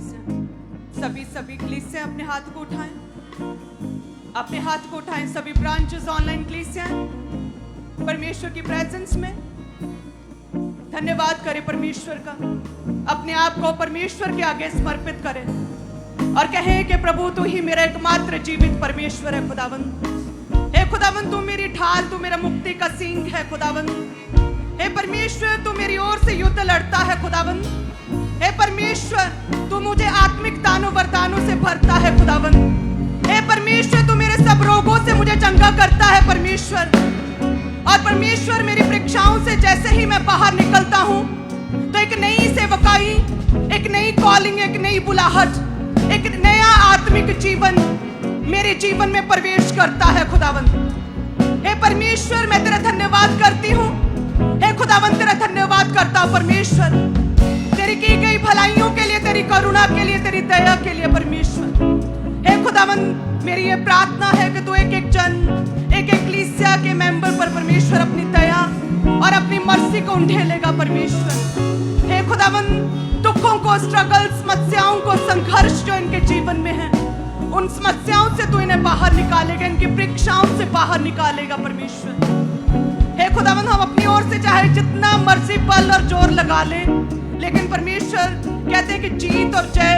कलीसिया, सभी कलीसिया अपने हाथ को उठाएं, अपने हाथ को उठाएं। सभी ब्रांचेस ऑनलाइन कलीसिया परमेश्वर की प्रेजेंस में धन्यवाद करें परमेश्वर का। अपने आप को परमेश्वर के आगे समर्पित करें और कहें कि प्रभु तू ही मेरा एकमात्र जीवित परमेश्वर है। खुदावंद हे खुदावंद, तू मेरी ढाल, तू मेरा मुक्ति का सींग है। खुदावंद हे परमेश्वर, तू मेरी ओर से युद्ध लड़ता है। खुदावंद हे परमेश्वर, तू मुझे आत्मिक दानों वरदानों से भरता है। खुदावंद हे परमेश्वर, तू मेरे सब रोगों से मुझे चंगा करता है परमेश्वर। और परमेश्वर, मेरी परीक्षाओं से जैसे ही मैं बाहर निकलता हूं तो एक नई सेवकाई, एक नई कॉलिंग, एक नई बुलाहट, एक नया आत्मिक जीवन मेरे जीवन में प्रवेश करता है। खुदावंद हे परमेश्वर, मैं तेरा धन्यवाद करती हूँ। हे खुदावंद, तेरा धन्यवाद करता हूँ परमेश्वर, तेरी की गई भलाइयों के लिए, तेरी करुणा के लिए, तेरी दया के लिए परमेश्वर। हे खुदावंद, मेरी ये प्रार्थना है कि तू एक एक जन, एक एक कलीसिया के मेंबर पर परमेश्वर अपनी दया और अपनी मर्जी को उंडेलेगा परमेश्वर। हे खुदावंद, दुखों को, स्ट्रगल्स, समस्याओं को, संघर्ष जो इनके जीवन में है, उन समस्याओं से तू इन्हें बाहर निकालेगा, इनकी परीक्षाओं से बाहर निकालेगा परमेश्वर। हे खुदावंद, हम अपनी ओर से चाहे जितना मर्जी बल और जोर लगा ले, लेकिन परमेश्वर कहते हैं कि जीत और जय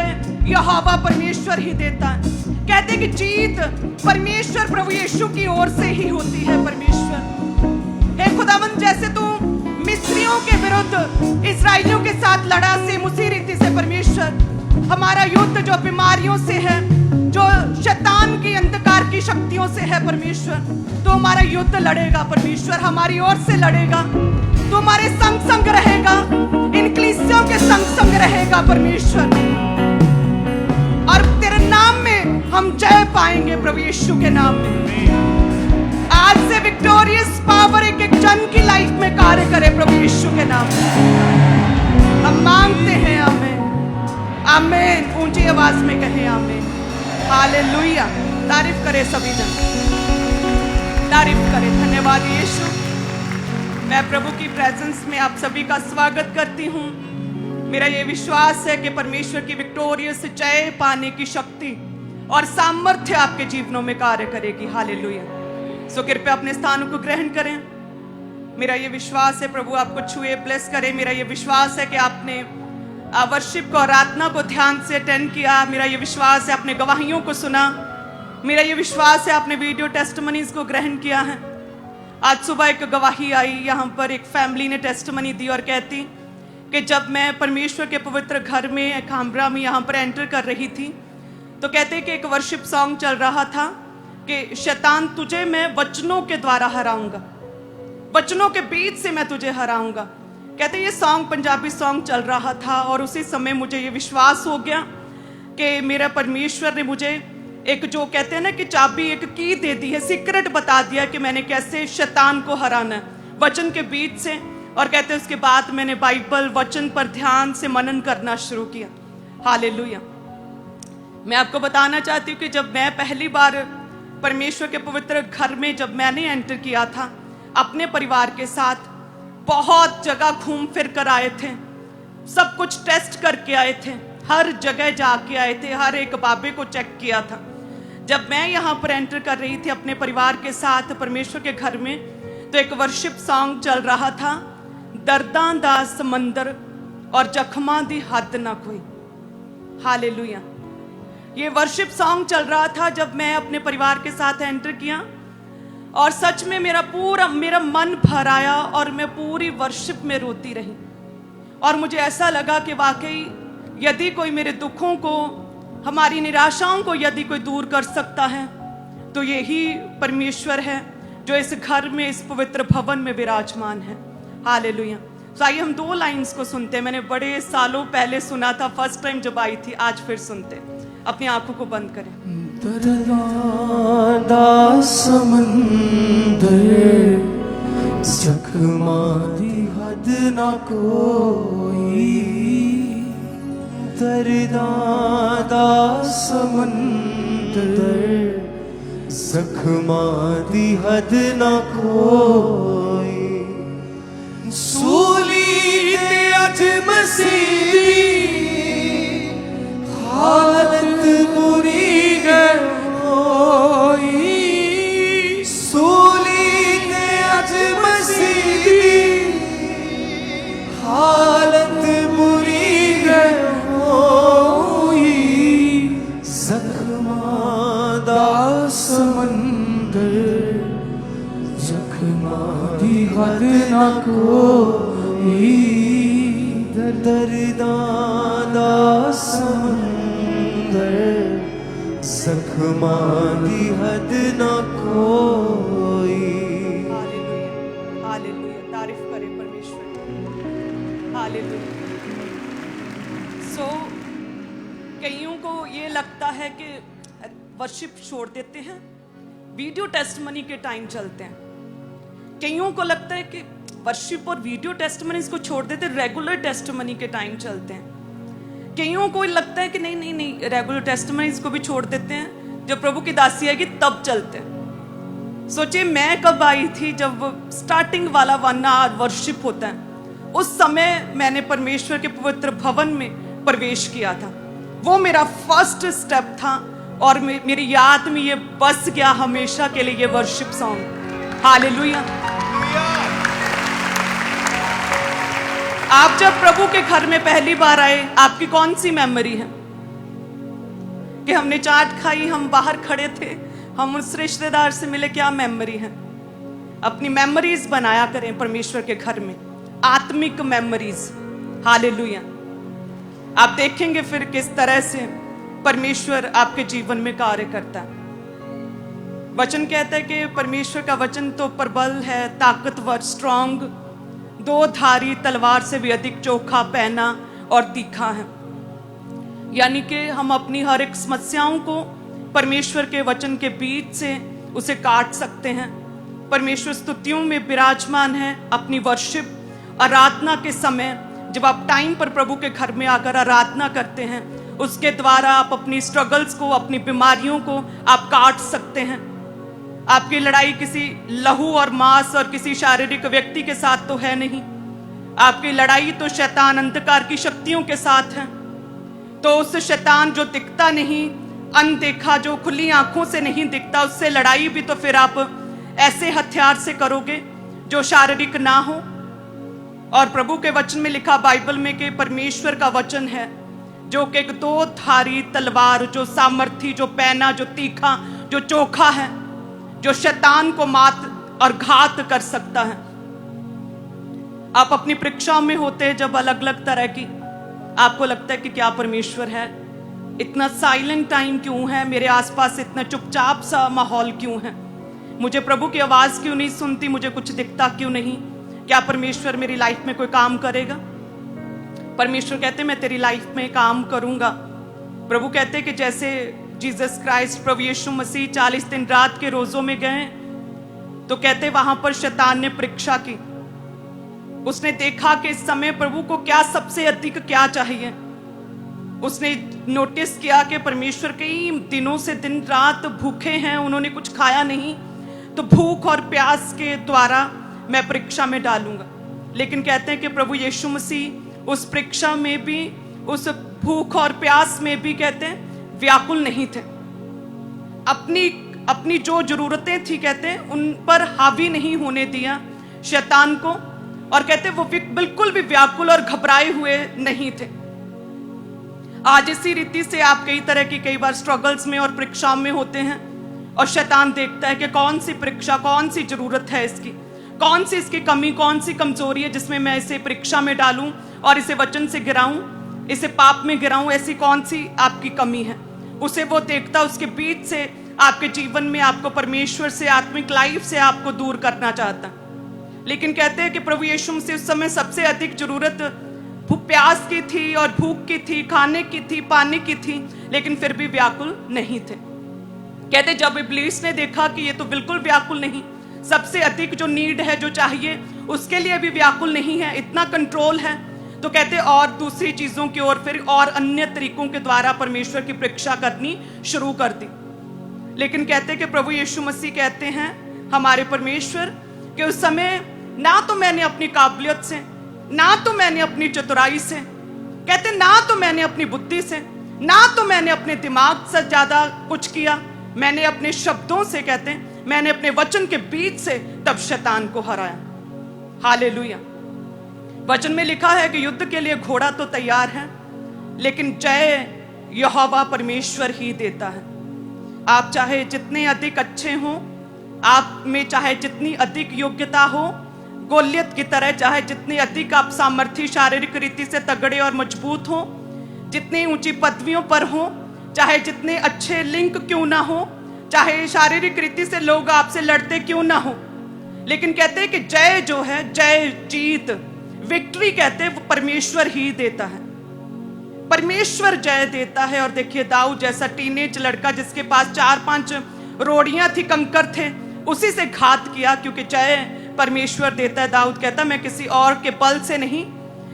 यहोवा परमेश्वर ही देता है। कहते हैं कि जीत परमेश्वर प्रभु यीशु की ओर से ही होती है परमेश्वर। हे खुदावंद, जैसे तू मिस्रियों के विरुद्ध इस्राएलियों के साथ लड़ा, सेम उसी रीति से परमेश्वर हमारा युद्ध जो बीमारियों से है, जो शैतान की अंधकार की शक्तियों से है परमेश्वर, तो हमारा युद्ध लड़ेगा परमेश्वर, हमारी ओर से लड़ेगा। तो हमारे संग संग रहेगा, इन कलीसियों के संग संग रहेगा परमेश्वर, और तेरे नाम में हम जय पाएंगे प्रभु यीशु के नाम में। आज से विक्टोरियस पावर एक एक जन की लाइफ में कार्य करे प्रभु यीशु के नाम में हम मांगते हैं। आमीन, आमीन। ऊंची आवाज में कहें आमीन, हालेलुया। तारीफ करे सभी जन, तारीफ करे। धन्यवाद यीशु। मैं प्रभु की प्रेजेंस में आप सभी का स्वागत करती हूँ। मेरा ये विश्वास है कि परमेश्वर की विक्टोरियस जय पाने की शक्ति और सामर्थ्य आपके जीवनों में कार्य करेगी। हालेलुया। सो कृपया अपने स्थानों को ग्रहण करें। मेरा ये विश्वास है प्रभु आपको छुए, ब्लेस करे। मेरा ये विश्वास है कि आपने वर्शिप को, आराधना को ध्यान से अटेंड किया। मेरा ये विश्वास है आपने गवाहियों को सुना। मेरा ये विश्वास है आपने वीडियो टेस्टिमनीज को ग्रहण किया है। आज सुबह एक गवाही आई, यहाँ पर एक फैमिली ने टेस्टिमनी दी और कहती कि जब मैं परमेश्वर के पवित्र घर में खामरा में यहाँ पर एंटर कर रही थी, तो कहते कि एक वर्शिप सॉन्ग चल रहा था कि शैतान तुझे मैं वचनों के द्वारा हराऊंगा, वचनों के बीच से मैं तुझे हराऊंगा। कहते ये सॉन्ग पंजाबी सॉन्ग चल रहा था और उसी समय मुझे ये विश्वास हो गया कि मेरा परमेश्वर ने मुझे एक, जो कहते हैं ना कि चाबी, एक की दे दी है, सीक्रेट बता दिया कि मैंने कैसे शैतान को हराना है वचन के बीच से। और कहते उसके बाद मैंने बाइबल वचन पर ध्यान से मनन करना शुरू किया। हालेलुया। मैं आपको बताना चाहती हूँ कि जब मैं पहली बार परमेश्वर के पवित्र घर में जब मैंने एंटर किया था अपने परिवार के साथ, बहुत जगह घूम फिर कर आए थे, सब कुछ टेस्ट करके आए थे, हर जगह जाके आए थे, हर एक बाबे को चेक किया था। जब मैं यहाँ पर एंटर कर रही थी अपने परिवार के साथ परमेश्वर के घर में, तो एक वर्शिप सॉन्ग चल रहा था, दर्दां दा समंदर और जख्मां दी हद ना कोई। हालेलुया। ये वर्शिप सॉन्ग चल रहा था जब मैं अपने परिवार के साथ एंटर किया, और सच में मेरा मन भर आया और मैं पूरी वर्शिप में रोती रही। और मुझे ऐसा लगा कि वाकई यदि कोई मेरे दुखों को, हमारी निराशाओं को यदि कोई दूर कर सकता है तो यही परमेश्वर है जो इस घर में, इस पवित्र भवन में विराजमान है। हालेलुया। तो आइए हम 2 लाइन्स को सुनते हैं। मैंने बड़े सालों पहले सुना था, फर्स्ट टाइम जब आई थी, आज फिर सुनते। अपनी आंखों को बंद करें। दर्दां दा समंदर जख्मां दी हद ना कोई, दर्दां दा समंदर जख्मां दी हद ना कोई। सूली ते अज मसीह ना कोई, दर्दां दा समंदर, जख्मां दी हद ना कोई। हालेलुया, हालेलुया, तारीफ करें परमेश्वर की। हालेलुया। सो कईयों को ये लगता है कि वर्शिप छोड़ देते हैं, वीडियो टेस्टमनी के टाइम चलते हैं। कईयों को लगता है कि वर्शिप और वीडियो टेस्टमनीज को छोड़ देते, रेगुलर टेस्टमनी के टाइम चलते हैं। कईयों को लगता है कि नहीं नहीं नहीं, रेगुलर टेस्टमनीज को भी छोड़ देते हैं, जब प्रभु की दासी आएगी तब चलते हैं। सोचिए मैं कब आई थी, जब स्टार्टिंग वाला 1 आवर वर्शिप होता है, उस समय मैंने परमेश्वर के पवित्र भवन में प्रवेश किया था। वो मेरा फर्स्ट स्टेप था और मेरी याद में ये बस गया हमेशा के लिए, ये वर्शिप सॉन्ग। हालेलुया। आप जब प्रभु के घर में पहली बार आए, आपकी कौन सी मेमोरी है? कि हमने चाट खाई, हम बाहर खड़े थे, हम उस रिश्तेदार से मिले, क्या मेमोरी है? अपनी मेमोरीज बनाया करें परमेश्वर के घर में, आत्मिक मेमोरीज। हालेलुया। आप देखेंगे फिर किस तरह से परमेश्वर आपके जीवन में कार्य करता है। वचन कहता है कि परमेश्वर का वचन तो प्रबल है, ताकतवर, स्ट्रांग, 2 धारी तलवार से भी अधिक चोखा, पैना और तीखा है। यानी कि हम अपनी हर एक समस्याओं को परमेश्वर के वचन के बीच से उसे काट सकते हैं। परमेश्वर स्तुतियों में विराजमान है। अपनी वर्शिप आराधना के समय जब आप टाइम पर प्रभु के घर में आकर आराधना करते हैं, उसके द्वारा आप अपनी स्ट्रगल्स को, अपनी बीमारियों को आप काट सकते हैं। आपकी लड़ाई किसी लहू और मांस और किसी शारीरिक व्यक्ति के साथ तो है नहीं, आपकी लड़ाई तो शैतान अंधकार की शक्तियों के साथ है। तो उस शैतान जो दिखता नहीं, अनदेखा, जो खुली आंखों से नहीं दिखता, उससे लड़ाई भी तो फिर आप ऐसे हथियार से करोगे जो शारीरिक ना हो। और प्रभु के वचन में लिखा बाइबल में कि परमेश्वर का वचन है जो कि एक 2 धारी तलवार, जो सामर्थी, जो पैना, जो तीखा, जो चोखा है, जो शैतान को मात और घात कर सकता है। आप अपनी परीक्षाओं में होते हैं जब अलग अलग तरह की, आपको लगता है कि क्या परमेश्वर है, इतना साइलेंट टाइम क्यों है, मेरे आसपास इतना चुपचाप सा माहौल क्यों है, मुझे प्रभु की आवाज क्यों नहीं सुनती, मुझे कुछ दिखता क्यों नहीं, क्या परमेश्वर मेरी लाइफ में कोई काम करेगा? परमेश्वर कहते मैं तेरी लाइफ में काम करूंगा। प्रभु कहते कि जैसे जीसस क्राइस्ट, प्रभु यीशु मसीह 40 दिन रात के रोजों में गए, तो कहते वहां पर शैतान ने परीक्षा की। उसने देखा कि इस समय प्रभु को क्या सबसे अधिक क्या चाहिए। उसने नोटिस किया कि परमेश्वर कई दिनों से दिन रात भूखे हैं, उन्होंने कुछ खाया नहीं, तो भूख और प्यास के द्वारा मैं परीक्षा में डालूंगा। लेकिन कहते हैं कि प्रभु यीशु मसीह उस परीक्षा में भी, उस भूख और प्यास में भी कहते हैं व्याकुल नहीं थे। अपनी जो जरूरतें थी कहते हैं उन पर हावी नहीं होने दिया शैतान को, और कहते वो बिल्कुल भी व्याकुल और घबराए हुए नहीं थे। आज इसी रीति से आप कई तरह की कई बार स्ट्रगल्स में और परीक्षाओं में होते हैं, और शैतान देखता है कि कौन सी परीक्षा, कौन सी जरूरत है इसकी, कौन सी इसकी कमी, कौन सी कमजोरी है जिसमें मैं इसे परीक्षा में डालूं और इसे वचन से गिराऊं, इसे पाप में गिराऊं, ऐसी कौन सी आपकी कमी है, उसे वो देखता, उसके बीच से आपके जीवन में आपको परमेश्वर से, आत्मिक लाइफ से आपको दूर करना चाहता। लेकिन कहते हैं कि प्रभु यीशु मसीह उस समय सबसे अधिक जरूरत प्यास की थी और भूख की थी, खाने की थी, पानी की थी, लेकिन फिर भी व्याकुल नहीं थे। कहते जब इब्लीस ने देखा कि ये तो बिल्कुल व्याकुल नहीं, सबसे अधिक जो नीड है, जो चाहिए, उसके लिए भी व्याकुल नहीं है, इतना कंट्रोल है, तो कहते और दूसरी चीजों की ओर फिर और अन्य तरीकों के द्वारा परमेश्वर की परीक्षा करनी शुरू कर दी। लेकिन कहते कि प्रभु यीशु मसीह कहते हैं हमारे परमेश्वर कि उस समय ना तो मैंने अपनी काबिलियत से, ना तो मैंने अपनी चतुराई से, कहते ना तो मैंने अपनी बुद्धि से, ना तो मैंने अपने दिमाग से ज्यादा कुछ किया, मैंने अपने शब्दों से, कहते हैं मैंने अपने वचन के बीच से तब शैतान को हराया। हालेलुया। वचन में लिखा है कि युद्ध के लिए घोड़ा तो तैयार है, लेकिन जय यहोवा परमेश्वर ही देता है। आप चाहे जितने अधिक अच्छे हों, आप में चाहे जितनी अधिक योग्यता हो, गोलियत की तरह, चाहे जितनी अधिक आप सामर्थ्य शारीरिक रीति से तगड़े और मजबूत हो, जितनी ऊंची पदवियों पर हो, चाहे जितने अच्छे लिंक क्यों ना हो, चाहे शारीरिक रीति से लोग आपसे लड़ते क्यों ना हो, लेकिन कहते हैं कि जय जो है, जय जीत, विक्ट्री कहते हैं वो परमेश्वर ही देता है। परमेश्वर जय देता है। और देखिए दाऊद जैसा टीनेज लड़का जिसके पास 4-5 रोड़ियां थी, कंकर थे, उसी से घात किया, क्योंकि जय परमेश्वर देता है। दाऊद कहता है मैं किसी और के बल से नहीं,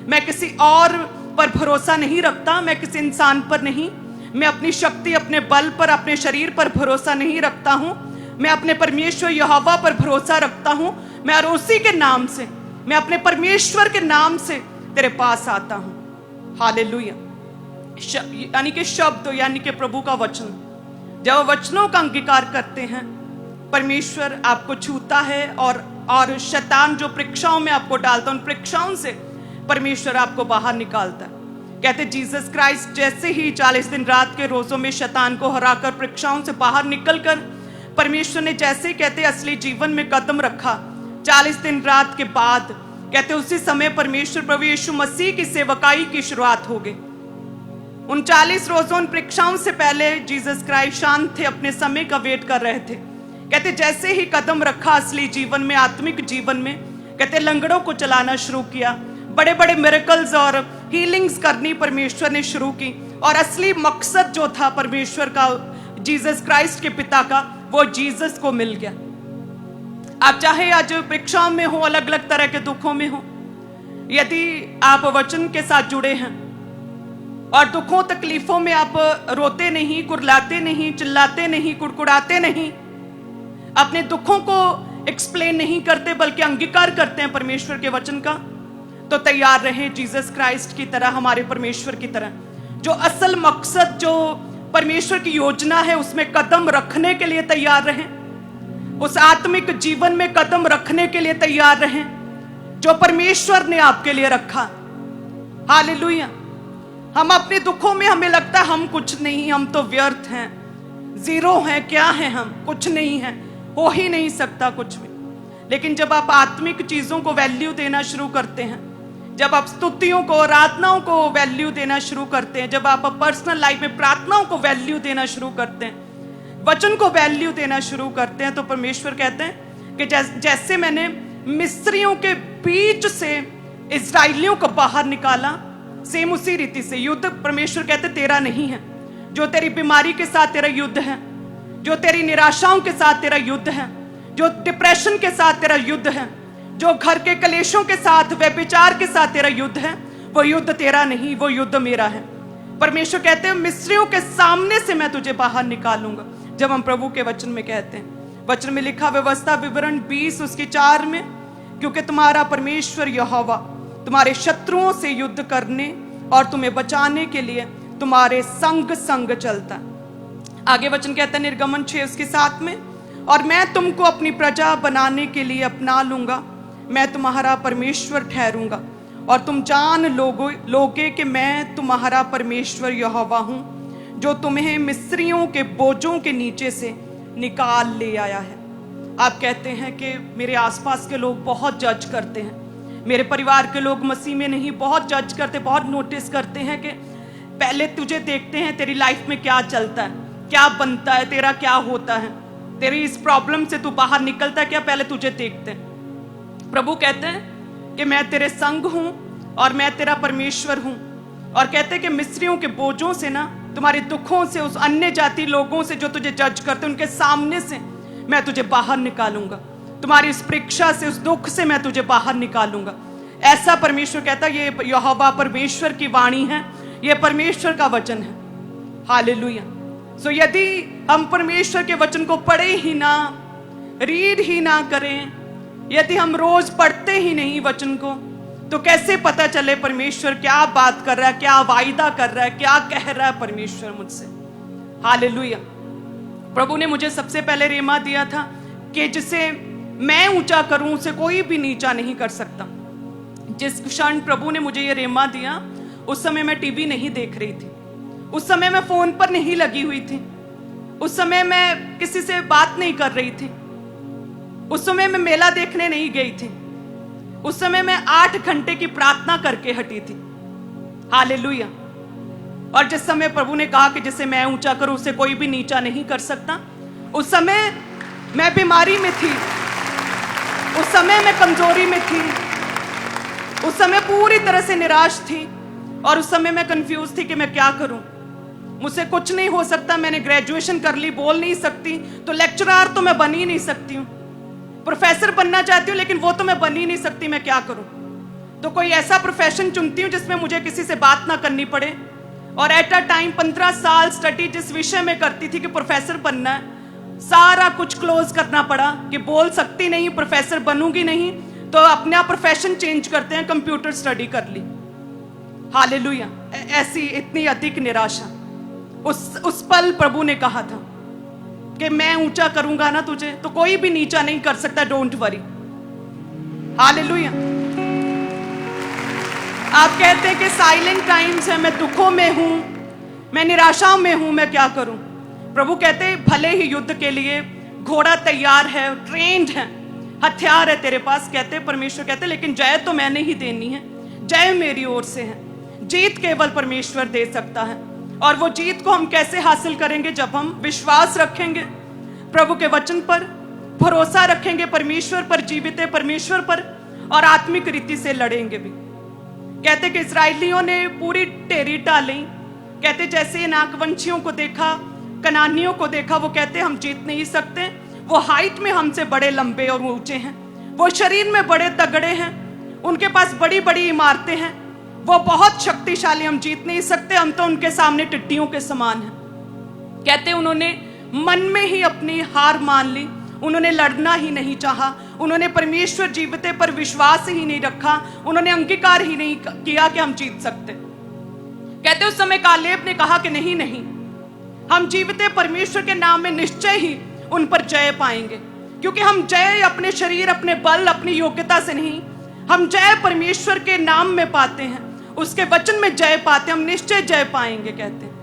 मैं किसी और पर भरोसा नहीं रखता, मैं किसी इंसान पर नहीं, मैं अपनी शक्ति, अपने बल पर, अपने शरीर पर भरोसा नहीं रखता हूं, मैं अपने परमेश्वर यहोवा पर भरोसा रखता हूं। मैं और उसी के नाम से, मैं अपने परमेश्वर के नाम से तेरे पास आता हूं। हालेलुया। यानी कि शब्द, यानी कि प्रभु का वचन, जब वचनों का अंगीकार करते हैं, परमेश्वर आपको छूता है और शैतान जो परीक्षाओं में आपको डालता है, उन परीक्षाओं से परमेश्वर आपको बाहर निकालता है। कहते जीसस क्राइस्ट जैसे ही 40 दिन रात के रोजों में शैतान को हराकर परीक्षाओं से बाहर निकलकर परमेश्वर ने जैसे ही कहते असली जीवन में कदम रखा, 40 दिन रात के बाद कहते उसी समय परमेश्वर प्रभु यीशु मसीह की सेवकाई की शुरुआत हो गई। उन 40 रोजों, उन परीक्षाओं से पहले जीसस क्राइस्ट शांत थे, अपने समय का वेट कर रहे थे। कहते जैसे ही कदम रखा असली जीवन में, आत्मिक जीवन में, कहते लंगड़ों को चलाना शुरू किया, बड़े बड़े मिरेकल्स और हीलिंग्स करनी परमेश्वर ने शुरू की। और असली मकसद जो था परमेश्वर का, जीसस क्राइस्ट के पिता का, वो जीसस को मिल गया। आप चाहे आज परीक्षाओं में हो, अलग अलग तरह के दुखों में हो, यदि आप वचन के साथ जुड़े हैं और दुखों तकलीफों में आप रोते नहीं, कुरलाते नहीं, चिल्लाते नहीं, कुड़कुड़ाते नहीं, अपने दुखों को एक्सप्लेन नहीं करते बल्कि अंगीकार करते हैं परमेश्वर के वचन का, तो तैयार रहे जीसस क्राइस्ट की तरह, हमारे परमेश्वर की तरह, जो असल मकसद, जो परमेश्वर की योजना है, उसमें कदम रखने के लिए तैयार रहें। उस आत्मिक जीवन में कदम रखने के लिए तैयार रहें जो परमेश्वर ने आपके लिए रखा। हालेलुया। हम अपने दुखों में, हमें लगता है हम कुछ नहीं, हम तो व्यर्थ हैं, जीरो हैं, क्या हैं हम, कुछ नहीं है, हो ही नहीं सकता कुछ भी। लेकिन जब आप आत्मिक चीजों को वैल्यू देना शुरू करते हैं, जब आप स्तुतियों को, आराधनाओं को वैल्यू देना शुरू करते हैं, जब आप पर्सनल लाइफ में प्रार्थनाओं को वैल्यू देना शुरू करते हैं, वचन को वैल्यू देना शुरू करते हैं, तो परमेश्वर कहते हैं कि जैसे मैंने मिस्रियों के बीच से इस्राएलियों को बाहर निकाला, सेम उसी रीति से युद्ध परमेश्वर कहते तेरा नहीं है। जो तेरी बीमारी के साथ तेरा युद्ध है, जो तेरी निराशाओं के साथ तेरा युद्ध है, जो डिप्रेशन के साथ तेरा युद्ध है, जो घर के कलेशों के साथ, व्यभिचार के साथ तेरा युद्ध है, वो युद्ध तेरा नहीं, वो युद्ध मेरा है। परमेश्वर कहते हैं मिस्रियों के सामने से मैं तुझे बाहर निकालूंगा। जब हम प्रभु के वचन में कहते हैं, वचन में लिखा व्यवस्था विवरण 20 उसकी 4 में, क्योंकि तुम्हारा परमेश्वर यहोवा तुम्हारे शत्रुओं से युद्ध करने और तुम्हें बचाने के लिए तुम्हारे संग संग चलता। आगे वचन कहता है निर्गमन 6 उसके 7 में, और मैं तुमको अपनी प्रजा बनाने के लिए अपना लूंगा, मैं तुम्हारा परमेश्वर ठहरूंगा और तुम जान लोगे कि मैं तुम्हारा परमेश्वर यहोवा हूं, जो तुम्हें मिस्रियों के बोझों के नीचे से निकाल ले आया है। आप कहते हैं कि मेरे आसपास के लोग बहुत जज करते हैं, मेरे परिवार के लोग मसीह में नहीं, बहुत जज करते, बहुत नोटिस करते हैं कि पहले तुझे देखते हैं तेरी लाइफ में क्या चलता है, क्या बनता है, तेरा क्या होता है, तेरी इस प्रॉब्लम से तू बाहर निकलता है क्या, पहले तुझे देखते हैं। प्रभु कहते हैं कि मैं तेरे संग हूं और मैं तेरा परमेश्वर हूं, और कहते हैं कि मिस्रियों के बोझों से ना, तुम्हारे दुखों से, उस अन्य जाति लोगों से जो तुझे जज करते, उनके सामने से मैं तुझे बाहर निकालूंगा, तुम्हारी इस परीक्षा से, उस दुख से मैं तुझे बाहर निकालूंगा। ऐसा परमेश्वर कहता है। ये यहोवा परमेश्वर की वाणी है, ये परमेश्वर का वचन है। हालेलुया। सो यदि हम परमेश्वर के वचन को पढ़े ही ना, रीड ही ना करें, यदि हम रोज पढ़ते ही नहीं वचन को, तो कैसे पता चले परमेश्वर क्या बात कर रहा है, क्या वायदा कर रहा है, क्या कह रहा है परमेश्वर मुझसे। हालेलुया। प्रभु ने मुझे सबसे पहले रेमा दिया था कि जिसे मैं ऊंचा करूं उसे कोई भी नीचा नहीं कर सकता। जिस क्षण प्रभु ने मुझे ये रेमा दिया, उस समय मैं टीवी नहीं देख रही थी, उस समय मैं फोन पर नहीं लगी हुई थी, उस समय मैं किसी से बात नहीं कर रही थी, उस समय मैं मेला देखने नहीं गई थी, उस समय मैं 8 घंटे की प्रार्थना करके हटी थी। हालेलुया। और जिस समय प्रभु ने कहा कि जिसे मैं ऊंचा करूं उसे कोई भी नीचा नहीं कर सकता, उस समय मैं बीमारी में थी, उस समय मैं कमजोरी में थी, उस समय पूरी तरह से निराश थी, और उस समय मैं कंफ्यूज थी कि मैं क्या करूं। मुझसे कुछ नहीं हो सकता, मैंने ग्रेजुएशन कर ली, बोल नहीं सकती, तो लेक्चरर तो मैं बन ही नहीं सकती हूँ, प्रोफेसर बनना चाहती हूँ लेकिन वो तो मैं बन ही नहीं सकती, मैं क्या करूं। तो कोई ऐसा प्रोफेशन चुनती हूँ जिसमें मुझे किसी से बात ना करनी पड़े। और एट अ टाइम 15 साल स्टडी जिस विषय में करती थी कि प्रोफेसर बनना है, सारा कुछ क्लोज करना पड़ा कि बोल सकती नहीं, प्रोफेसर बनूंगी नहीं, तो अपना प्रोफेशन चेंज करते हैं, कंप्यूटर स्टडी कर ली। हालेलुया। ऐसी इतनी अधिक निराशा। उस पल प्रभु ने कहा था कि मैं ऊंचा करूंगा ना तुझे, तो कोई भी नीचा नहीं कर सकता, डोंट वरी। हालेलुया। आप कहते हैं कि साइलेंट टाइम्स है, मैं दुखों में हूं, मैं निराशाओं में हूं, मैं क्या करूं। प्रभु कहते हैं भले ही युद्ध के लिए घोड़ा तैयार है, ट्रेंड है, हथियार है तेरे पास, कहते परमेश्वर कहते लेकिन जय तो मैंने ही देनी है, जय मेरी ओर से है, जीत केवल परमेश्वर दे सकता है। और वो जीत को हम कैसे हासिल करेंगे? जब हम विश्वास रखेंगे प्रभु के वचन पर, भरोसा रखेंगे परमेश्वर पर, जीवित परमेश्वर पर, और आत्मिक रीति से लड़ेंगे भी। कहते कि इस्राएलियों ने पूरी टेरी टाली, कहते जैसे नाकवंशियों को देखा, कनानियों को देखा, वो कहते हम जीत नहीं सकते, वो हाइट में हमसे बड़े लंबे और ऊंचे हैं, वो शरीर में बड़े तगड़े हैं, उनके पास बड़ी बड़ी इमारतें हैं, वो बहुत शक्तिशाली, हम जीत नहीं सकते, हम तो उनके सामने टिड्डियों के समान हैं। कहते उन्होंने मन में ही अपनी हार मान ली, उन्होंने लड़ना ही नहीं चाहा, उन्होंने परमेश्वर जीवित पर विश्वास ही नहीं रखा, उन्होंने अंगीकार ही नहीं किया कि हम जीत सकते। कहते उस समय कालेब ने कहा कि नहीं नहीं, हम जीवित परमेश्वर के नाम में निश्चय ही उन पर जय पाएंगे, क्योंकि हम जय अपने शरीर, अपने बल, अपनी योग्यता से नहीं, हम जय परमेश्वर के नाम में पाते हैं, उसके वचन में जय पाते हैं, हम निश्चय जय पाएंगे। कहते हैं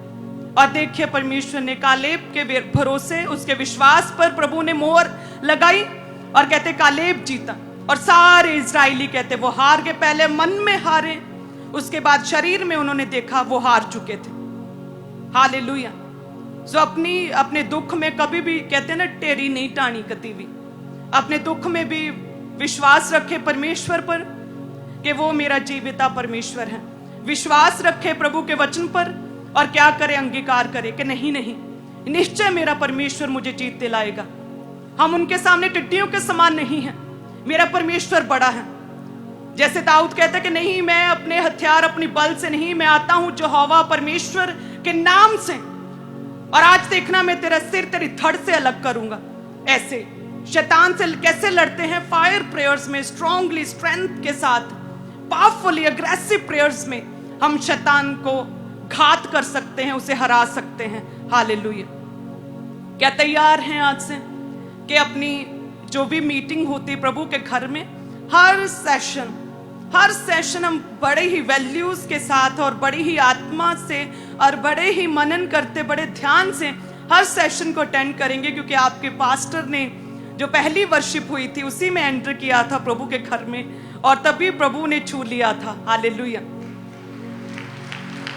और देखिए परमेश्वर ने कालेब के भरोसे, उसके विश्वास पर प्रभु ने मोहर लगाई, और कहते कालेब जीता, और सारे इजरायली कहते वो हार गए। पहले मन में हारे, उसके बाद शरीर में उन्होंने देखा वो हार चुके थे। हालेलुया। जो अपने दुख में कभी भी कहते हैं ना, टेरी नहीं टाणी कती भी, अपने दुख में भी विश्वास रखे परमेश्वर पर कि वो मेरा जीविता परमेश्वर है। विश्वास रखे प्रभु के वचन पर, और क्या करे? अंगीकार करे कि नहीं नहीं, निश्चय मेरा परमेश्वर मुझे जीत दिलाएगा। हम उनके सामने टिड्डियों के समान नहीं हैं, मेरा परमेश्वर बड़ा है। जैसे दाऊद कहता है कि नहीं, मैं अपने हथियार, अपनी बल से नहीं, मैं आता हूं यहोवा परमेश्वर के नाम से, और आज देखना मैं तेरा सिर तेरी धड़ से अलग करूंगा। ऐसे शैतान से कैसे लड़ते हैं? फायर प्रेयर्स में, स्ट्रांगली, स्ट्रेंथ के साथ, पावरफुली, अग्रेसिव प्रेयर्स में हम शैतान को घात कर सकते हैं, उसे हरा सकते हैं। हालेलुया। क्या तैयार हैं आज से कि अपनी जो भी मीटिंग होती है प्रभु के घर में, हर सेशन हम बड़े ही वैल्यूज के साथ और बड़ी ही आत्मा से और बड़े ही मनन करते, बड़े ध्यान से हर सेशन को अटेंड करेंगे, क्योंकि आपके पास्टर ने जो पहली वर्शिप हुई थी उसी में एंटर किया था प्रभु के घर में, और तभी प्रभु ने छू लिया था। हालेलुया।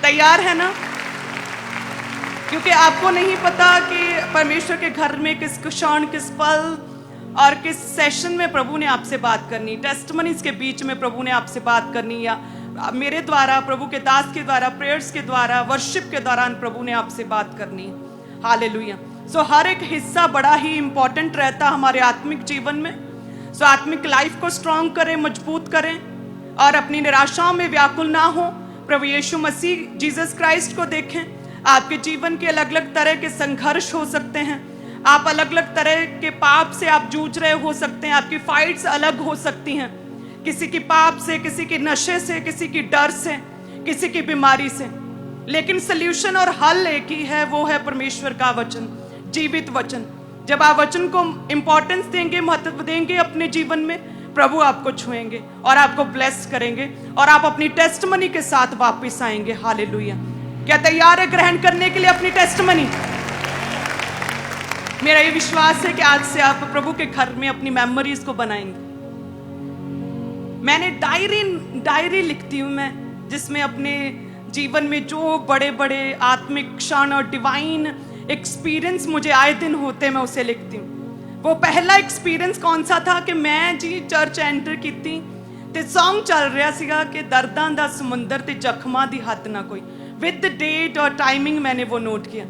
तैयार है ना? क्योंकि आपको नहीं पता कि परमेश्वर के घर में किस क्षण, किस पल और किस सेशन में प्रभु ने आपसे बात करनी, टेस्टमनीज के बीच में प्रभु ने आपसे बात करनी, या मेरे द्वारा, प्रभु के दास के द्वारा, प्रेयर्स के द्वारा, वर्शिप के दौरान प्रभु ने आपसे बात करनी है। हालेलुया। सो हर एक हिस्सा बड़ा ही इंपॉर्टेंट रहता हमारे आत्मिक जीवन में। सो आत्मिक लाइफ को स्ट्रांग करें, मजबूत करें, और अपनी निराशाओं में व्याकुल ना हो। प्रभु यीशु मसीह, जीसस क्राइस्ट को देखें। आपके जीवन के अलग अलग तरह के संघर्ष हो सकते हैं, आप अलग अलग तरह के पाप से आप जूझ रहे हो सकते हैं, आपकी फाइट्स अलग हो सकती हैं, किसी की पाप से, किसी की नशे से, किसी की डर से, किसी की बीमारी से, लेकिन सल्यूशन और हल एक ही है, वो है परमेश्वर का वचन, जीवित वचन। जब आप वचन को इंपॉर्टेंस देंगे, महत्व देंगे अपने जीवन में, प्रभु आपको छुएंगे और आपको ब्लेस करेंगे, और आप अपनी टेस्टमनी के साथ वापस आएंगे। हालेलुया। क्या तैयार है ग्रहण करने के लिए अपनी टेस्टमनी? मेरा ये विश्वास है कि आज से आप प्रभु के घर में अपनी मेमोरीज को बनाएंगे। मैंने डायरी लिखती हूँ मैं, जिसमें अपने जीवन में जो बड़े बड़े आत्मिक क्षण और डिवाइन एक्सपीरियंस मुझे आए दिन होते मैं उसे लिखती हूँ। वो पहला एक्सपीरियंस कौन सा था कि मैं जी चर्च एंटर ਕੀਤੀ ਤੇ ਸੌਂਗ ਚੱਲ ਰਿਹਾ ਸੀਗਾ कि दर्दां ਦਾ ਸਮੁੰਦਰ ਤੇ ਜ਼ਖਮਾਂ ਦੀ ਹੱਦ ना कोई, विद द डेट और टाइमिंग मैंने वो नोट किया।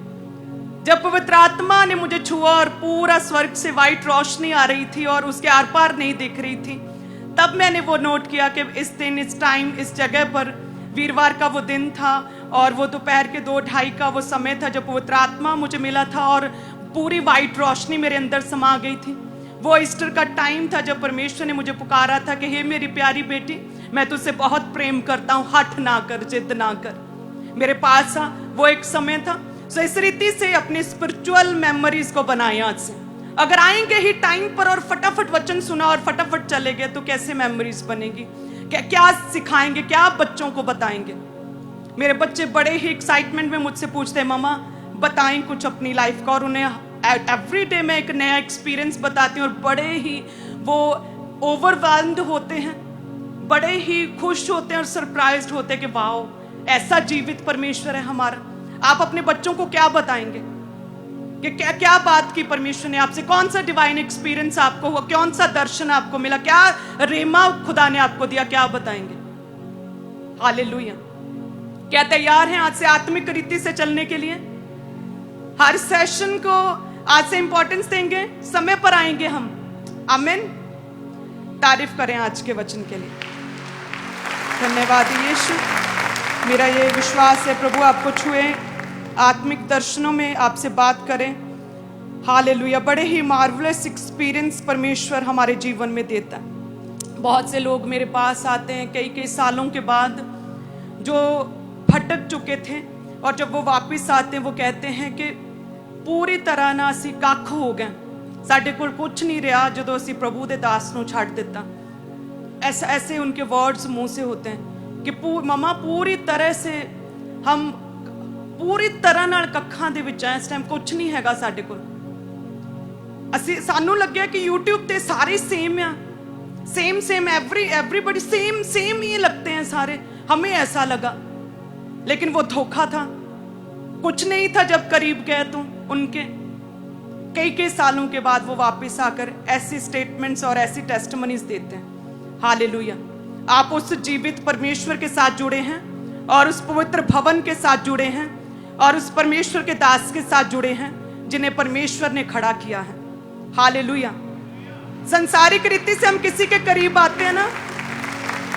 जब पवित्र आत्मा ने मुझे छुआ और पूरा स्वर्ग से वाइट रोशनी आ रही थी और उसके आर पार नहीं दिख रही थी, तब मैंने वो नोट किया कि इस दिन, इस टाइम, इस जगह पर वीरवार का वो दिन था और वो दोपहर के 2-2:30 का वो समय था जब पवित्र आत्मा मुझे मिला था और पूरी वाइट रोशनी मेरे अंदर समा गई थी। वो ईस्टर का टाइम था जब परमेश्वर ने मुझे पुकारा था कि हे मेरी प्यारी बेटी, मैं तुझसे बहुत प्रेम करता हूँ, हठ ना कर, जिद ना कर। मेरे पास वो एक समय था। सो इस रीति से अपनी स्पिरिचुअल मेमोरीज को बनाए आज से। अगर आएंगे ही टाइम पर और फटाफट वचन सुना और फटाफट चले गए तो कैसे मेमोरीज बनेगी? क्या सिखाएंगे, क्या बच्चों को बताएंगे? मेरे बच्चे बड़े ही एक्साइटमेंट में मुझसे पूछते हैं, मामा बताएं कुछ अपनी लाइफ का, और उन्हें एवरी डे मैं एक नया एक्सपीरियंस बताती हूँ और बड़े ही वो ओवरवेल्म्ड होते हैं, बड़े ही खुश होते हैं और सरप्राइज्ड होते हैं कि वाओ, ऐसा जीवित परमेश्वर है हमारा। आप अपने बच्चों को क्या बताएंगे कि क्या क्या बात की परमेश्वर ने आपसे, कौन सा डिवाइन एक्सपीरियंस आपको हुआ, कौन सा दर्शन आपको मिला, क्या रेमा खुदा ने आपको दिया, क्या बताएंगे? हालेलुया। क्या तैयार हैं आज से आत्मिक रीति से चलने के लिए? हर सेशन को आज से इंपॉर्टेंस देंगे, समय पर आएंगे हम। आमीन। तारीफ करें आज के वचन के लिए। धन्यवाद यीशु। मेरा ये विश्वास है प्रभु आपको छुए, आत्मिक दर्शनों में आपसे बात करें। हालेलुया। बड़े ही मार्वलस एक्सपीरियंस परमेश्वर हमारे जीवन में देता है। बहुत से लोग मेरे पास आते हैं कई कई सालों के बाद, जो भटक चुके थे, और जब वो वापस आते हैं वो कहते हैं कि पूरी तरह ना ਅਸੀਂ ਕੱਖ ਹੋ ਗਏ, ਸਾਡੇ ਕੋਲ ਕੁਝ नहीं रहा ਜਦੋਂ ਅਸੀਂ प्रभु ਦੇ ਦਾਸ ਨੂੰ ਛੱਡ ਦਿੱਤਾ। ऐसे उनके वर्ड्स मुंह से होते हैं कि ममा पूरी तरह से हम पूरी तरह ਨਾਲ ਕੱਖਾਂ ਦੇ ਵਿੱਚ ਆ, ਇਸ ਟਾਈਮ ਕੁਝ ਨਹੀਂ ਹੈਗਾ ਸਾਡੇ ਕੋਲ। ਅਸੀਂ ਸਾਨੂੰ ਲੱਗਿਆ कि YouTube ਤੇ ਸਾਰੇ सेम ਆ, सेम एवरीबॉडी सेम ही लगते हैं सारे, हमें ऐसा लगा। लेकिन वो धोखा था, कुछ नहीं था जब करीब गए तो उनके। कई सालों के बाद वो वापस आकर ऐसी स्टेटमेंट्स और ऐसी टेस्टिमनीज देते हैं। हालेलुया। आप उस जीवित परमेश्वर के साथ जुड़े हैं और उस पवित्र भवन के साथ जुड़े हैं और उस परमेश्वर के दास के साथ जुड़े हैं जिन्हें परमेश्वर ने खड़ा किया है। हालेलुया। संसारिक रीति से हम किसी के करीब आते हैं ना,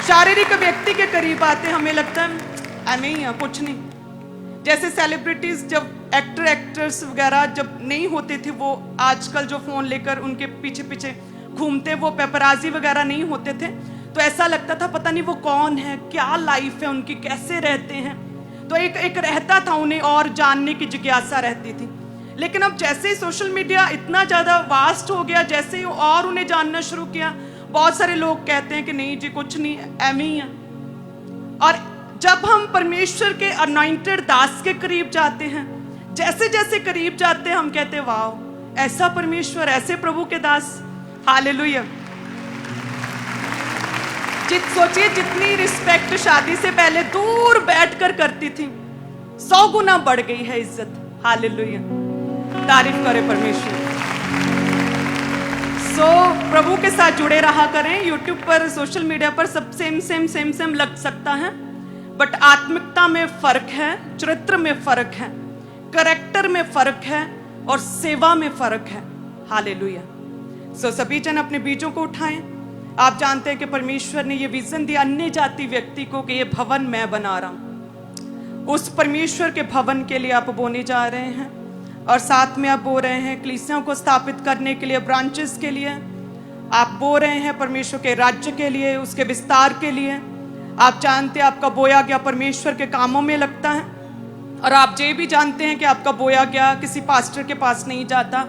शारीरिक व्यक्ति के करीब आते हैं, हमें लगता है ऐसे ही है, कुछ नहीं। जैसे सेलिब्रिटीज जब एक्टर्स वगैरह जब नहीं होते थे, वो आजकल जो फोन लेकर उनके पीछे पीछे घूमते, वो पेपराजी वगैरह नहीं होते थे, तो ऐसा लगता था पता नहीं वो कौन है, क्या लाइफ है उनकी, कैसे रहते हैं। तो एक रहता था उन्हें और जानने की जिज्ञासा रहती थी। लेकिन अब जैसे ही सोशल मीडिया इतना ज़्यादा वास्ट हो गया, जैसे ही और उन्हें जानना शुरू किया, बहुत सारे लोग कहते हैं कि नहीं जी कुछ नहीं, ऐसे ही है। और जब हम परमेश्वर के अनॉइंटेड दास के करीब जाते हैं, जैसे जैसे करीब जाते हैं, हम कहते हैं वाओ, ऐसा परमेश्वर, ऐसे प्रभु के दास। हालेलुया। सोचिए जितनी रिस्पेक्ट शादी से पहले दूर बैठकर करती थी, 100 गुना बढ़ गई है इज्जत। हालेलुया। तारीफ करे परमेश्वर। प्रभु के साथ जुड़े रहा करें। यूट्यूब पर, सोशल मीडिया पर सब सेम लग सकता है, बट आत्मिकता में फर्क है, चरित्र में फर्क है, करैक्टर में फर्क है और सेवा में फर्क है। हालेलुया। सभी जन अपने बीजों को उठाएं। आप जानते हैं कि परमेश्वर ने ये विजन दिया अन्य जाति व्यक्ति को कि ये भवन मैं बना रहा हूं। उस परमेश्वर के भवन के लिए आप बोने जा रहे हैं और साथ में आप बो रहे हैं कलीसियाओं को स्थापित करने के लिए, ब्रांचेस के लिए आप बो रहे हैं, परमेश्वर के राज्य के लिए, उसके विस्तार के लिए। आप जानते हैं आपका बोया गया परमेश्वर के कामों में लगता है, और आप ये भी जानते हैं कि आपका बोया गया किसी पास्टर के पास नहीं जाता,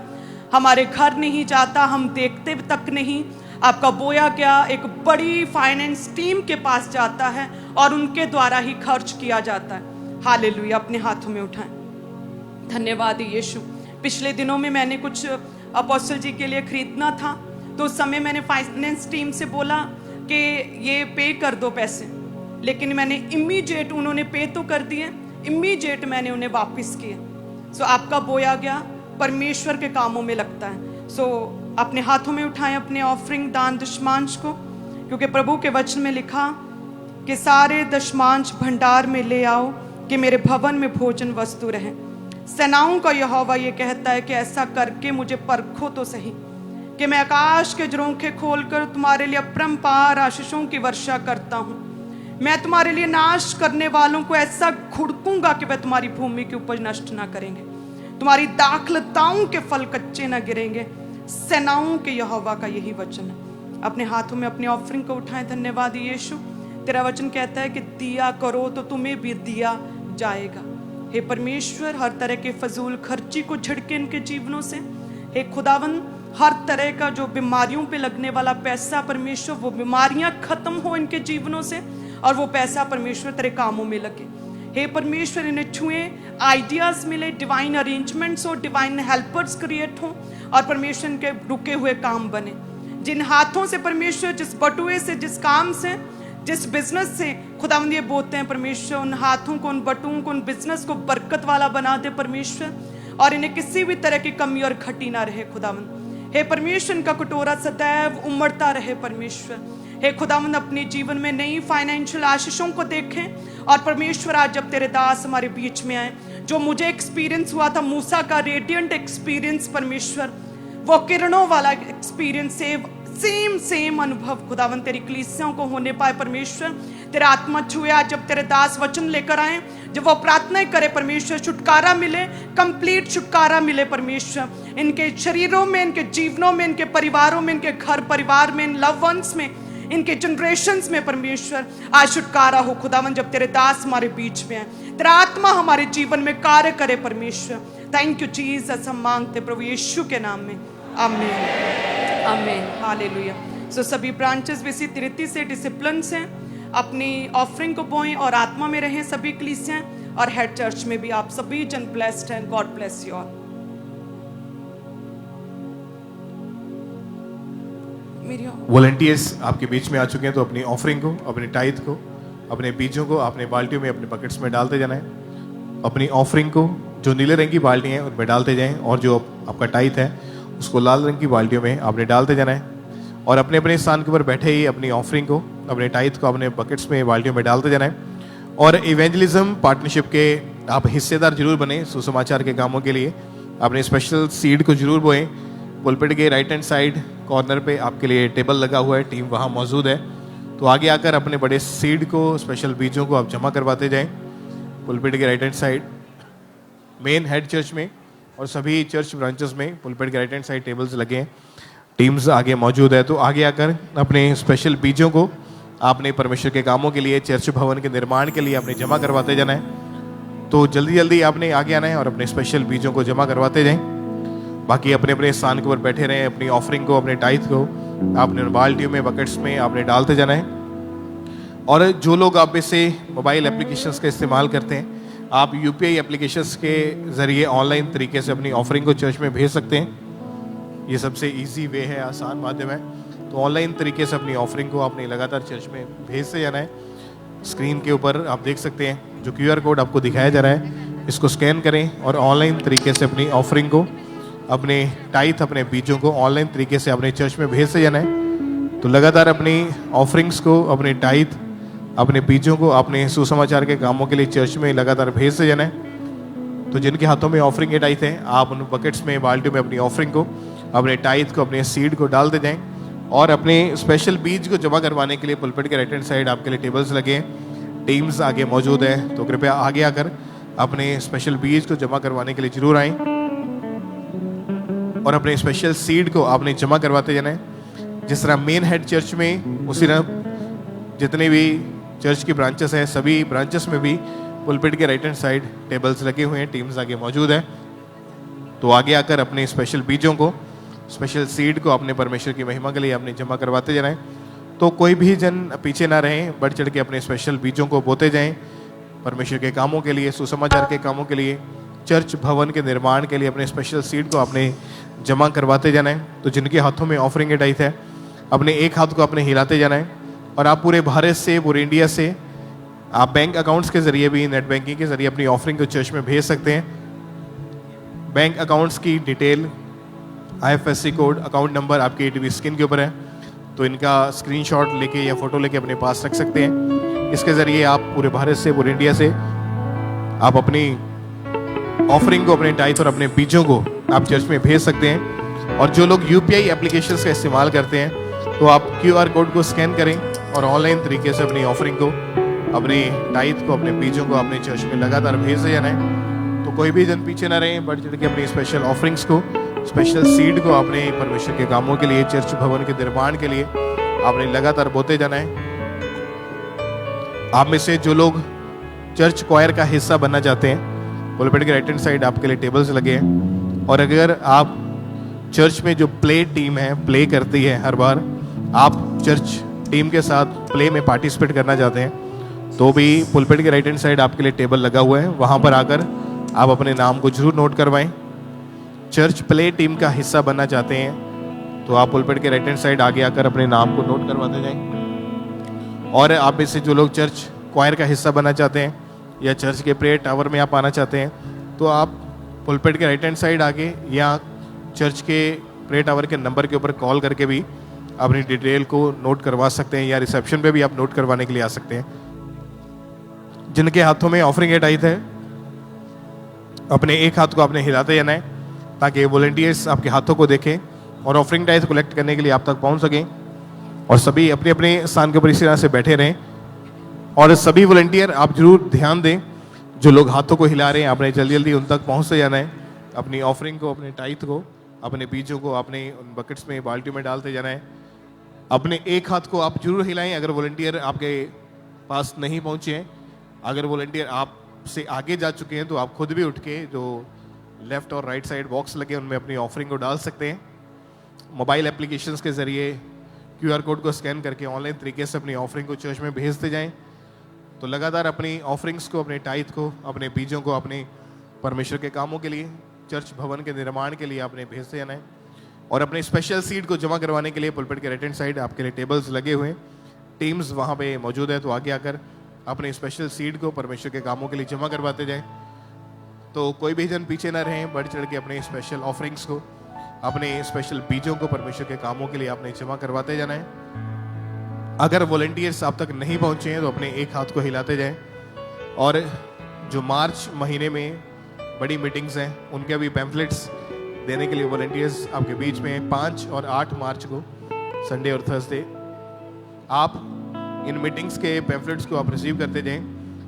हमारे घर नहीं जाता, हम देखते तक नहीं। आपका बोया गया एक बड़ी फाइनेंस टीम के पास जाता है और उनके द्वारा ही खर्च किया जाता है। हालेलुया। अपने हाथों में उठाएं। धन्यवाद यीशु। पिछले दिनों में मैंने कुछ अपोस्टल जी के लिए खरीदना था, तो उस समय मैंने फाइनेंस टीम से बोला कि ये पे कर दो पैसे, लेकिन मैंने इमीडिएट, उन्होंने पे तो कर दिए, इमीडिएट मैंने उन्हें वापस किए। सो आपका बोया गया परमेश्वर के कामों में लगता है। सो अपने हाथों में उठाएं अपने ऑफरिंग, दान, दशमांश को, क्योंकि प्रभु के वचन में लिखा कि सारे दशमांश भंडार में ले आओ कि मेरे भवन में भोजन वस्तु रहे। सेनाओं का यहोवा ये कहता है कि ऐसा करके मुझे परखो तो सही, कि मैं आकाश के झरोखे खोलकर तुम्हारे लिए अपरंपार आशीषों की वर्षा करता हूँ। मैं तुम्हारे लिए नाश करने वालों को ऐसा घुड़कूंगा कि वह तुम्हारी भूमि की उपज नष्ट ना करेंगे, तुम्हारी दाखलताओं के फल कच्चे ना गिरेंगे। सेनाओं के यहोवा का यही वचन है। अपने हाथों में अपनी ऑफरिंग को उठाएं। धन्यवाद यीशु, तेरा वचन कहता है कि दिया करो तो तुम्हें भी दिया जाएगा। हे परमेश्वर, हर तरह के फजूल खर्ची को झिड़के इनके जीवनों से। हे खुदावन, हर तरह का जो बीमारियों पे लगने वाला पैसा परमेश्वर, वो बीमारियां खत्म हो इनके जीवनों से, और वो पैसा परमेश्वर तेरे कामों में लगे। हे परमेश्वर, इन्हें छुए, आइडियाज मिले, डिवाइन अरेंजमेंट्स हो, डिवाइन हेल्पर्स क्रिएट हो, और परमेश्वर इनके रुके हुए काम बने। जिन हाथों से परमेश्वर, जिस बटुए से, जिस काम से, जिस बिजनेस से खुदावंद ये बोलते हैं परमेश्वर, उन हाथों को, उन बटुओं को, उन बिजनेस को बरकत वाला बना दे परमेश्वर, और इन्हें किसी भी तरह की कमी और घटी ना रहे खुदावंद। हे परमेश्वर, इनका कटोरा सदैव उमड़ता रहे परमेश्वर। हे खुदावंद, अपने जीवन में नई फाइनेंशियल आशीषों को देखें। और परमेश्वर, आज जब तेरे दास हमारे बीच में आए, जो मुझे एक्सपीरियंस हुआ था मूसा का रेडिएंट एक्सपीरियंस परमेश्वर, वो किरणों वाला एक्सपीरियंस, सेम अनुभव खुदावन तेरी कलीसियाओं को होने पाए परमेश्वर। तेरा आत्मा छुए आज जब तेरे दास वचन लेकर आए, जब वो प्रार्थनाएं करे परमेश्वर, छुटकारा मिले, कंप्लीट छुटकारा मिले परमेश्वर, इनके शरीरों में, इनके जीवनों में, इनके परिवारों में, इनके घर परिवार में, इन लव वंस में, इनके जनरेशंस में परमेश्वर आज छुटकारा हो खुदावन। जब तेरे दास हमारे बीच में है, तेरा आत्मा हमारे जीवन में कार्य करे परमेश्वर। थैंक यू जीसस, हम मांगते प्रभु यीशु के नाम में, आमीन, आमीन, हालेलुया। सो सभी ब्रांचेस भी इसी रीति से, डिसिप्लिन से अपनी ऑफरिंग को बोएं और आत्मा में रहें सभी कलीसियां, और हेड चर्च में भी आप सभी जन ब्लेस्ड हैं। God bless you all. Volunteers आपके बीच में आ चुके हैं, तो अपनी ऑफरिंग को, अपने टाइथ को, अपने बीजों को अपने बाल्टियों में, अपने बकेट्स में डालते जाना है। अपनी ऑफरिंग को जो नीले रंग की बाल्टी है उनमें डालते जाएं, और जो आपका टाइथ है उसको लाल रंग की बाल्टियों में आपने डालते जाना है। और अपने अपने स्थान के ऊपर बैठे ही अपनी ऑफरिंग को, अपने टाइथ को अपने बकेट्स में, बाल्टियों में डालते जाना है। और इवेंजलिज्म पार्टनरशिप के आप हिस्सेदार जरूर बने। सुसमाचार के कामों के लिए अपने स्पेशल सीड को जरूर बोएं। पुलपिट के राइट हैंड साइड कॉर्नर पे आपके लिए टेबल लगा हुआ है, टीम वहाँ मौजूद है, तो आगे आकर अपने बड़े सीड को, स्पेशल बीजों को आप जमा करवाते जाएं। पुलपिट के right hand side main head church में और सभी चर्च ब्रांचेस में पुलपिट के राइट हैंड साइड टेबल्स लगे हैं, टीम्स आगे मौजूद है, तो आगे आकर अपने स्पेशल बीजों को आपने परमेश्वर के कामों के लिए, चर्च भवन के निर्माण के लिए आपने जमा करवाते जाना है। तो जल्दी जल्दी आपने आगे आना है और अपने स्पेशल बीजों को जमा करवाते जाएं। बाकी अपने अपने स्थान के ऊपर बैठे रहें। अपनी ऑफरिंग को, अपने टाइथ को आपने बाल्टियों में, बकेट्स में आपने डालते जाना है। और जो लोग आप में से मोबाइल एप्लीकेशंस का इस्तेमाल करते हैं, आप यूपीआई एप्लीकेशंस के ज़रिए ऑनलाइन तरीके से अपनी ऑफरिंग को चर्च में भेज सकते हैं। ये सबसे इजी वे है, आसान माध्यम है। तो ऑनलाइन तरीके से अपनी ऑफरिंग को आपने लगातार चर्च में भेजते जाना है। स्क्रीन के ऊपर आप देख सकते हैं जो QR कोड आपको दिखाया जा रहा है, इसको स्कैन करें और ऑनलाइन तरीके से अपनी ऑफरिंग को, अपने टाइथ, अपने बीजों को ऑनलाइन तरीके से अपने चर्च में भेजते जाना है। तो लगातार अपनी ऑफरिंग्स को, अपने टाइथ, अपने बीजों को अपने सुसमाचार के कामों के लिए चर्च में लगातार भेजते जाना है। तो जिनके हाथों में ऑफरिंग के टाइथ है, आप उन बकेट्स में, बाल्टियों में अपनी ऑफरिंग को, अपने टाइथ को, अपने सीड को डालते जाएं। और अपने स्पेशल बीज को जमा करवाने के लिए पुलपिट के राइट हैंड साइड आपके लिए टेबल्स लगे हैं, टीम्स आगे मौजूद है, तो कृपया आगे आकर अपने स्पेशल बीज को जमा करवाने के लिए जरूर आएँ। और अपने स्पेशल सीड को आपने जमा करवाते जाना है। जिस तरह मेन हेड चर्च में, उसी तरह जितने भी चर्च की ब्रांचेस हैं, सभी ब्रांचेस में भी पुलपिट के राइट हैंड साइड टेबल्स लगे हुए हैं, टीम्स आगे मौजूद है। तो आगे आकर अपने स्पेशल बीजों को, स्पेशल सीड को अपने परमेश्वर की महिमा के लिए आपने जमा करवाते जाना है। तो कोई भी जन पीछे ना रहें, बढ़ चढ़ के अपने स्पेशल बीजों को बोते जाएं परमेश्वर के कामों के लिए, सुसमाचार के कामों के लिए, चर्च भवन के निर्माण के लिए अपने स्पेशल सीड को आपने जमा करवाते जाना है। तो जिनके हाथों में ऑफरिंग के टाइथ है, अपने एक हाथ को अपने हिलाते जाना है और आप पूरे भारत से, पूरे इंडिया से आप बैंक अकाउंट्स के ज़रिए भी, नेट बैंकिंग के ज़रिए अपनी ऑफरिंग को चर्च में भेज सकते हैं। बैंक अकाउंट्स की detail, IFSC code, account number आपके टीवी स्क्रीन के ऊपर है, तो इनका स्क्रीनशॉट लेके या फ़ोटो लेके अपने पास रख सकते हैं। इसके ज़रिए आप पूरे भारत से, पूरे इंडिया से आप अपनी ऑफरिंग को, अपने टाइथ और अपने बीजों को आप चर्च में भेज सकते हैं। और जो लोग UPI एप्लीकेशंस का इस्तेमाल करते हैं तो आप QR कोड को स्कैन करें और ऑनलाइन तरीके से अपनी ऑफरिंग को, अपने टाइथ को, अपने बीजों को अपने चर्च में लगातार भेजते जाना है। तो कोई भी जन पीछे ना रहें, बढ़ चढ़ के अपनी स्पेशल ऑफरिंग्स को, स्पेशल सीड को आपने परमेश्वर के कामों के लिए, चर्च भवन के निर्माण के लिए आपने लगातार बोते जाना है। आप में से जो लोग चर्च क्वायर का हिस्सा बनना चाहते हैं, पुलपिट के राइट हैंड साइड आपके लिए टेबल्स लगे हैं। और अगर आप चर्च में जो प्ले टीम है, प्ले करती है हर बार, आप चर्च टीम के साथ प्ले में पार्टिसिपेट करना चाहते हैं, तो भी पुलपिट के राइट हैंड साइड आपके लिए टेबल लगा हुआ है, वहाँ पर आकर आप अपने नाम को जरूर नोट करवाएं। चर्च प्ले टीम का हिस्सा बनना चाहते हैं तो आप पुलपिट के राइट हैंड साइड आगे आकर अपने नाम को नोट करवाते जाएं। और आप में से जो लोग चर्च क्वायर का हिस्सा बनना चाहते हैं या चर्च के प्रेयर टावर में आप आना चाहते हैं, तो आप पुलपिट के राइट हैंड साइड आगे या चर्च के प्रेयर टावर के नंबर के ऊपर कॉल करके भी अपनी डिटेल को नोट करवा सकते हैं, या रिसेप्शन पे भी आप नोट करवाने के लिए आ सकते हैं। जिनके हाथों में ऑफरिंग या टाइथ है, अपने एक हाथ को आपने हिलाते जाना है ताकि वॉलंटियर्स आपके हाथों को देखें और ऑफरिंग टाइथ कलेक्ट करने के लिए आप तक पहुंच सकें। और सभी अपने अपने स्थान के ऊपर इसी तरह से बैठे रहें। और सभी वॉलंटियर आप जरूर ध्यान दें, जो लोग हाथों को हिला रहे हैं आपने जल्दी जल्दी उन तक पहुंचते जाना है। अपनी ऑफरिंग को, अपने टाइथ को, अपने बीजों को आपने उन बकेट्स में, बाल्टियों में डालते जाना है। अपने एक हाथ को आप जरूर हिलाएं अगर वॉलंटियर आपके पास नहीं पहुंचे हैं। अगर वॉलंटियर आपसे आगे जा चुके हैं तो आप खुद भी उठ के जो लेफ्ट और राइट साइड बॉक्स लगे उनमें अपनी ऑफरिंग को डाल सकते हैं। मोबाइल एप्लीकेशंस के ज़रिए QR कोड को स्कैन करके ऑनलाइन तरीके से अपनी ऑफरिंग को चर्च में भेजते जाएं। तो लगातार अपनी ऑफरिंग्स को, अपने टाइथ को, अपने बीजों को अपने परमेश्वर के कामों के लिए, चर्च भवन के निर्माण के लिए आपने भेजते जाना है। और अपने स्पेशल सीट को जमा करवाने के लिए पुलपिट के राइट हैंड साइड आपके लिए टेबल्स लगे हुए हैं, टीम्स वहाँ पे मौजूद है, तो आगे आकर अपने स्पेशल सीट को परमेश्वर के कामों के लिए जमा करवाते जाएं। तो कोई भी जन पीछे ना रहें, बढ़ चढ़ के अपने स्पेशल ऑफरिंग्स को, अपने स्पेशल बीजों को परमेश्वर के कामों के लिए आपने जमा करवाते जाना है। अगर वॉलंटियर्स आप तक नहीं पहुंचे हैं तो अपने एक हाथ को हिलाते जाएं। और जो मार्च महीने में बड़ी मीटिंग्स हैं उनके भी पैम्फलेट्स देने के लिए वॉलंटियर्स आपके बीच में 5 और 8 मार्च को, संडे और थर्सडे, आप इन मीटिंग्स के पैम्फलेट्स को आप रिसीव करते जाएं।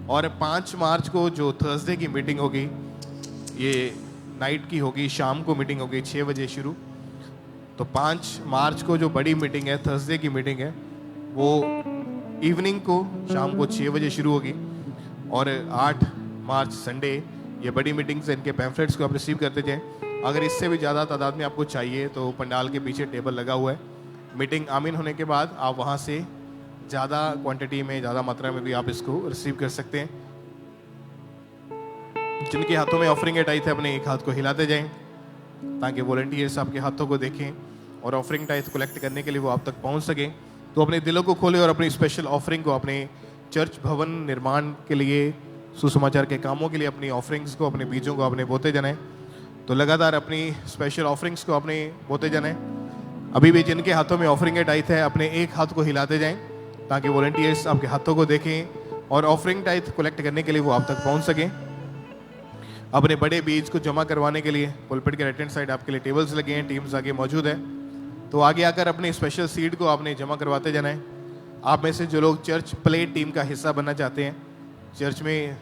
और 5 मार्च को जो थर्सडे की मीटिंग होगी, ये नाइट की होगी, शाम को मीटिंग होगी 6 बजे शुरू। तो 5 मार्च को जो बड़ी मीटिंग है, थर्सडे की मीटिंग है, वो इवनिंग को शाम को 6 बजे शुरू होगी। और 8 मार्च संडे ये बड़ी मीटिंग्स हैं, इनके पैम्फलेट्स को आप रिसीव करते जाएं। अगर इससे भी ज़्यादा तादाद में आपको चाहिए तो पंडाल के पीछे टेबल लगा हुआ है। मीटिंग आमीन होने के बाद आप वहाँ से ज़्यादा क्वांटिटी में, ज़्यादा मात्रा में भी आप इसको रिसीव कर सकते हैं। जिनके हाथों में ऑफरिंग टाइथ है अपने एक हाथ को हिलाते जाएं ताकि वॉलंटियर्स आपके हाथों को देखें और ऑफरिंग टाइथ कलेक्ट करने के लिए वो आप तक पहुंच सकें। तो अपने दिलों को खोलें और अपनी स्पेशल ऑफरिंग को अपने चर्च भवन निर्माण के लिए, सुसमाचार के कामों के लिए अपनी ऑफरिंग्स को, अपने बीजों को अपने बोते जाना है। तो लगातार अपनी स्पेशल ऑफरिंग्स को अपने बोते जाना है। अभी भी जिनके हाथों में ऑफरिंग टाइथ है अपने एक हाथ को हिलाते जाएं ताकि वॉलंटियर्स आपके हाथों को देखें और ऑफरिंग टाइथ कलेक्ट करने के लिए वो आप तक पहुंच सकें। अपने बड़े बीज को जमा करवाने के लिए पुलपिट के राइट हैंड साइड आपके लिए टेबल्स लगे हैं, टीम्स आगे मौजूद है। तो आगे आकर अपने स्पेशल सीड को आपने जमा करवाते जाना है। आप में से जो लोग चर्च प्ले टीम का हिस्सा बनना चाहते हैं, चर्च में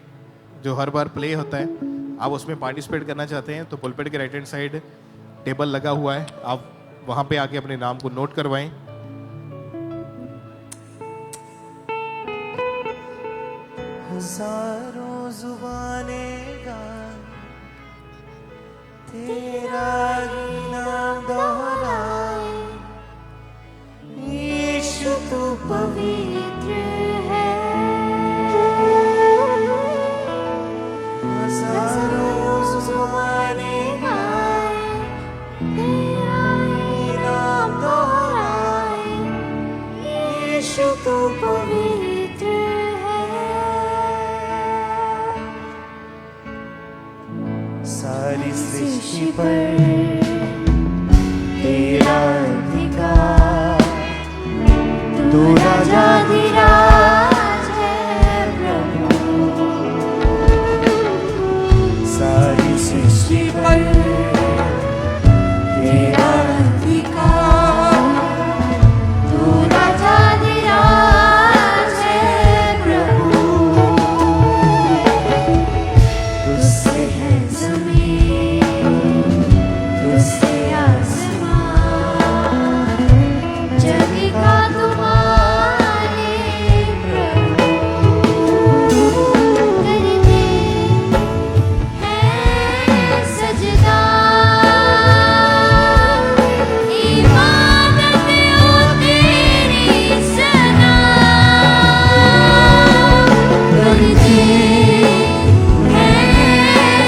जो हर बार प्ले होता है, आप उसमें पार्टिसिपेट करना चाहते हैं, तो पुलपिट के राइट हैंड साइड टेबल लगा हुआ है, आप वहाँ पे आके अपने नाम को नोट करवाएं। हजारों जुबानें गाएं, तेरा ही नाम दोहराए, यीशु तू पवित्र है। हजारों जुबानें गाएं, तेरा ही नाम दोहराए, यीशु तू सारी सृष्टि पर तेरा अधिकार, तू राजाधिराज है प्रभु। सारी सृष्टि पर तेरा अधिकार, तू राजाधिराज है प्रभु। तुझसे है ज़मीन, तुझसे आसमान, जगी का तुम्हारे प्रभु। करते हैं सजदा, इबादत ओ तेरी सना। करते हैं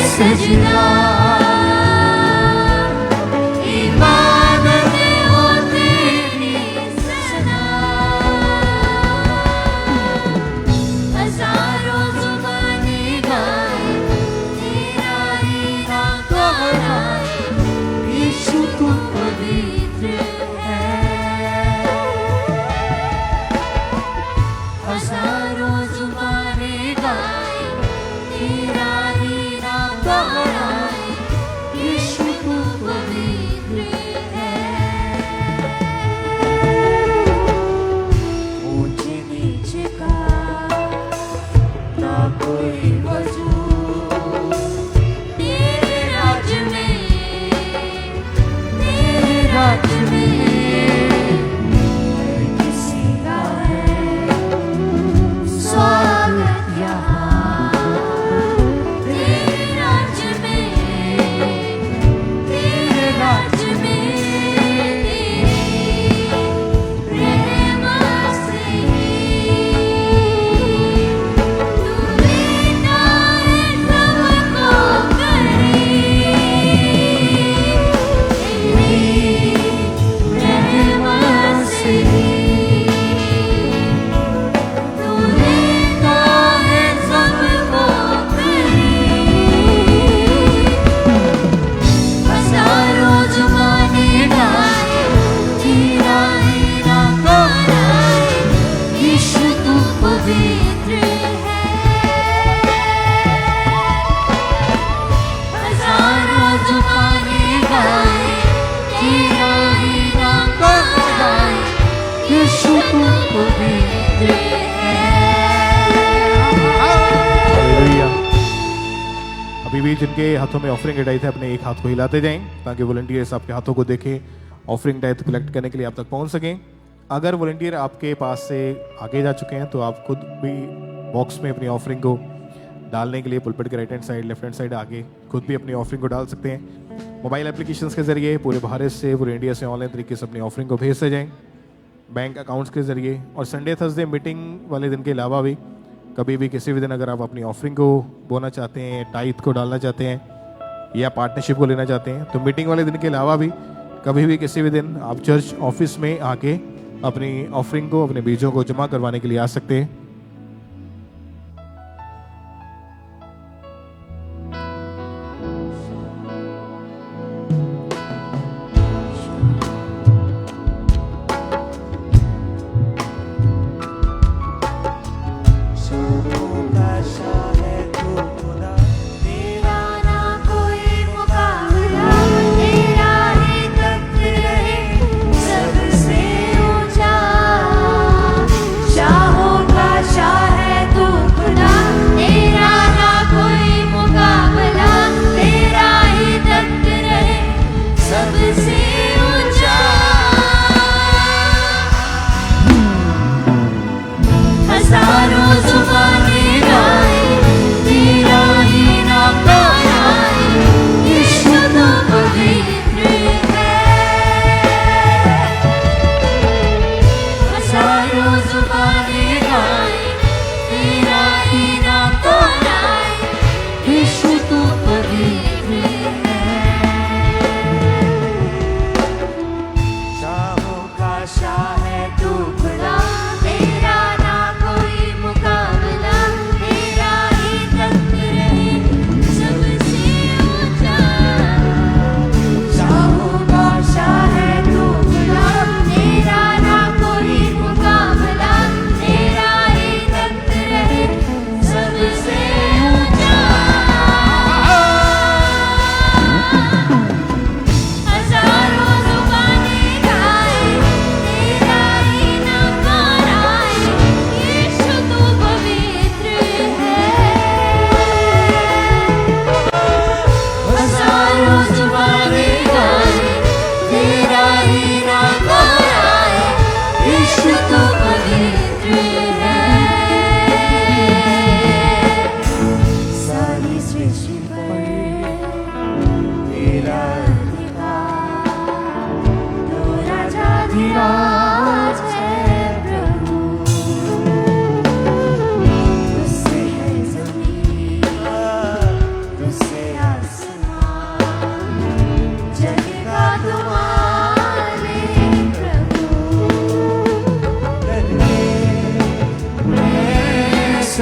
सजदा, इबादत ओ तेरी सना। हजारों ज़ुबानें गाएं तेरा ही नाम दोहराएं, यीशु तू पवित्र है। हजारों ज़ुबानें गाएं तेरा ही नाम दोहराएं, यीशु तू पवित्र है। ऊंचे नीचे का ना कोई वजूद, तेरे राज्य में, तेरे राज्य में हर किसी का है स्वागत यहाँ। तेरे राज्य में, तेरे राज्य में तेरी रहमत से ही तू देता है सबको करीब। तेरी रहमत से ही तू देता है सबको करीब। हजारों ज़ुबानें गाएं तेरा ही नाम दोहराएं, यीशु तू पवित्र है। हजारों ज़ुबानें गाएं तेरा ही नाम दोहराएं, यीशु तू पवित्र है। हालेलुया। अभी भी जिनके हाथों में ऑफरिंग टाइथ है अपने एक हाथ को हिलाते जाएं ताकि वॉलंटियर्स आपके हाथों को देखें, ऑफरिंग टाइथ कलेक्ट करने के लिए आप तक पहुंच सकें। अगर वॉलंटियर आपके पास से आगे जा चुके हैं तो आप खुद भी बॉक्स में अपनी ऑफरिंग को डालने के लिए पुलपिट के right hand side, left hand side आगे खुद भी अपनी ऑफरिंग को डाल सकते हैं। मोबाइल एप्लीकेशंस के जरिए पूरे भारत से, पूरे इंडिया से ऑनलाइन तरीके से अपनी ऑफरिंग को भेजते जाएं, बैंक अकाउंट्स के जरिए। और संडे थर्सडे मीटिंग वाले दिन के अलावा भी कभी भी किसी भी दिन अगर आप अपनी ऑफरिंग को बोना चाहते हैं, टाइथ को डालना चाहते हैं या पार्टनरशिप को लेना चाहते हैं तो मीटिंग वाले दिन के अलावा भी कभी भी किसी भी दिन आप चर्च ऑफिस में आके अपनी ऑफरिंग को, अपने बीजों को जमा करवाने के लिए आ सकते हैं। शाहों का शाह है तू खुदा, तेरा ना कोई मुकाबला, तेरा ही तख्त रहे सबसे ऊंचा। शाहों का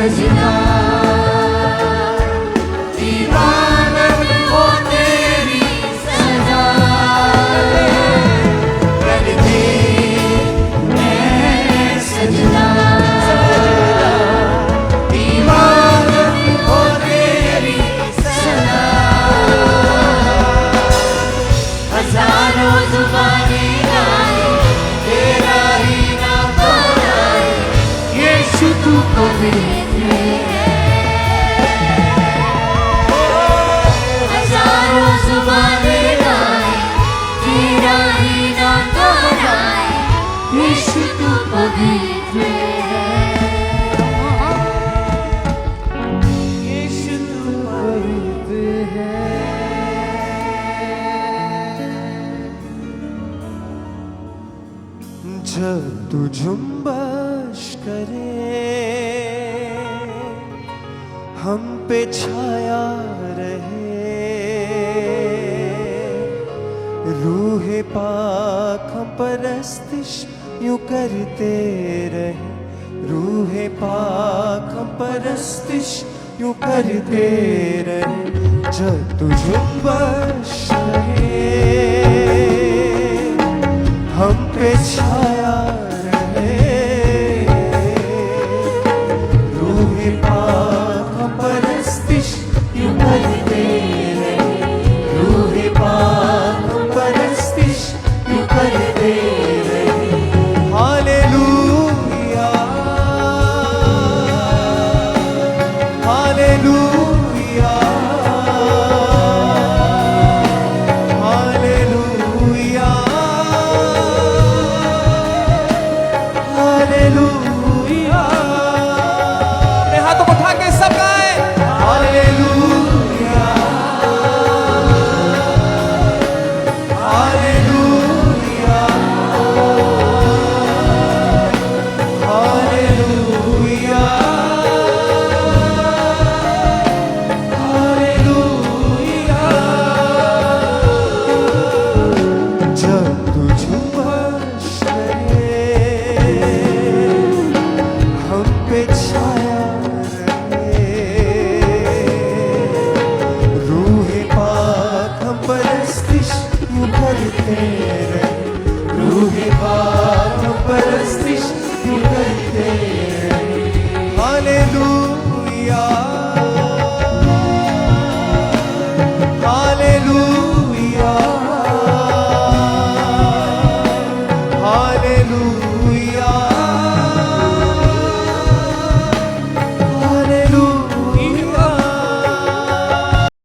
सजना दीवानन हो तेरी सजा कर दे ऐ सजना दीवानन हो तेरी सजा हजारों जुबानें गाए तेरा ही नाम दोहराए यीशु तू पवित्र है हजारों जुबानें गाए तेरा ही नाम दोहराए यीशु तू पवित्र है यीशु तू पवित्र है। जब तू जुम्बश करे हम पे छाया रहे रूह पाक हम परस्तिश यूं करते रहे रूह पाक हम परस्तिश यूं करते रहे जब तू जुम्बश